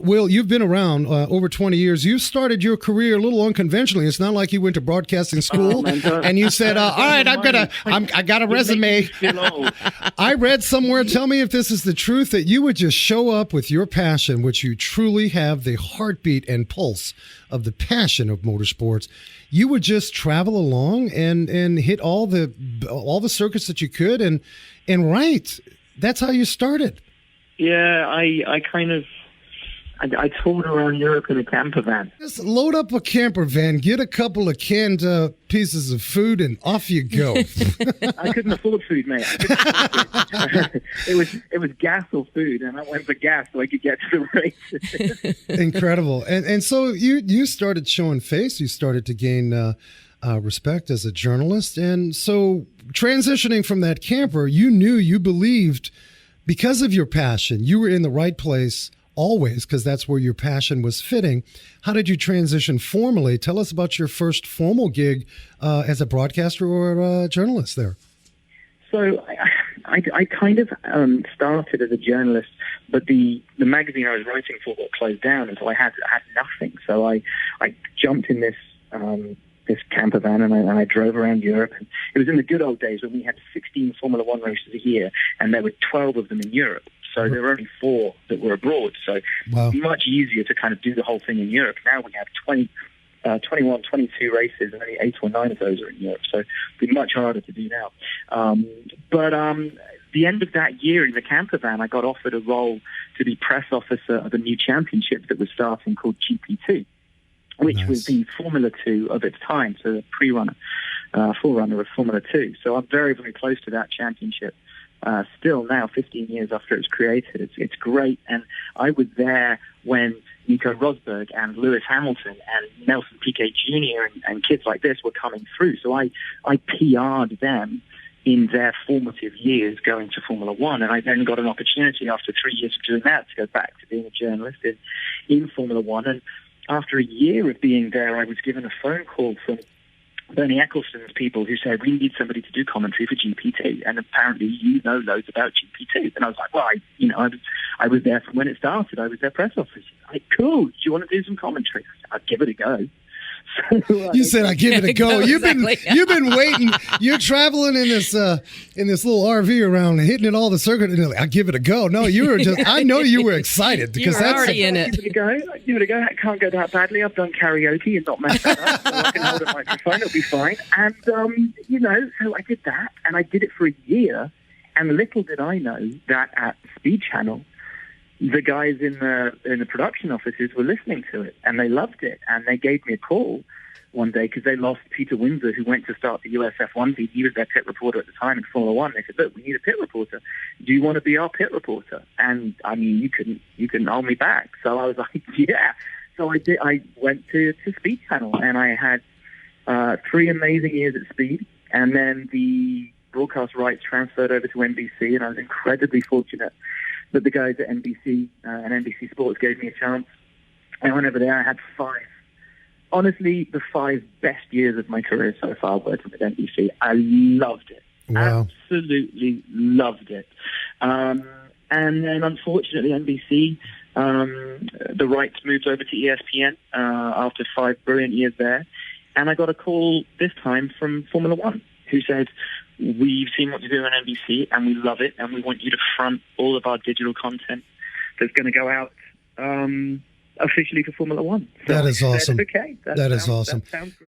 Will, you've been around over 20 years. You started your career a little unconventionally. It's not like you went to broadcasting school and you said, all right, I got a resume. I read somewhere, tell me if this is the truth, that you would just show up with your passion, which you truly have the heartbeat and pulse of the passion of motorsports. You would just travel along and hit all the circuits that you could and write. That's how you started. Yeah, I toured around Europe in a camper van. Just load up a camper van, get a couple of canned pieces of food, and off you go. I couldn't afford food, mate. It was gas or food, and I went for gas so I could get to the races. Incredible. And so you started showing face. You started to gain respect as a journalist. And so transitioning from that camper, you believed, because of your passion, you were in the right place always, because that's where your passion was fitting. How did you transition formally? Tell us about your first formal gig as a broadcaster or a journalist there. So I kind of started as a journalist, but the magazine I was writing for got closed down, and so I had nothing. So I jumped in this camper van and I drove around Europe. And it was in the good old days when we had 16 Formula One races a year, and there were 12 of them in Europe. So there were only 4 that were abroad. So wow. Much easier to kind of do the whole thing in Europe. Now we have 21, 22 races, and only 8 or 9 of those are in Europe. So it'd be much harder to do now. But the end of that year in the camper van, I got offered a role to be press officer of a new championship that was starting called GP2, which Nice. was the Formula 2 of its time, so the forerunner of Formula 2. So I'm very, very close to that championship. Still now, 15 years after it was created. It's great. And I was there when Nico Rosberg and Lewis Hamilton and Nelson Piquet Jr. and kids like this were coming through. So I PR'd them in their formative years going to Formula One. And I then got an opportunity after 3 years of doing that to go back to being a journalist in Formula One. And after a year of being there, I was given a phone call from Bernie Ecclestone's people who said, we need somebody to do commentary for GP2. And apparently you know loads about GP2. And I was like, well, I was there from when it started. I was their press officer. Like, cool. Do you want to do some commentary? I said, I'd give it a go. So, you said, I give it a go. You've been waiting. You're traveling in this little RV around, hitting it all the circuit, and you're like, I give it a go. No, you were just. I know you were excited because you were already in it. Give it a go. I can't go that badly. I've done karaoke and not messed that up, so I can hold a microphone. It'll be fine. And so I did that, and I did it for a year. And little did I know that at Speed Channel, the guys in the production offices were listening to it, and they loved it. And they gave me a call one day because they lost Peter Windsor, who went to start the US F1 team. He was their pit reporter at the time in Formula One. They said, look, we need a pit reporter. Do you want to be our pit reporter? And I mean, you couldn't hold me back. So I was like, yeah. So I did. I went to Speed Channel, and I had 3 amazing years at Speed. And then the broadcast rights transferred over to NBC, and I was incredibly fortunate that the guys at NBC and NBC Sports gave me a chance. I went over there. I had 5. Honestly, the 5 best years of my career so far working with NBC. I loved it. Wow. Absolutely loved it. And then, unfortunately, NBC, the rights moved over to ESPN after 5 brilliant years there. And I got a call this time from Formula One, who said, we've seen what you do on NBC, and we love it, and we want you to front all of our digital content that's going to go out officially for Formula One. So that is awesome. Okay. That is awesome. That sounds great.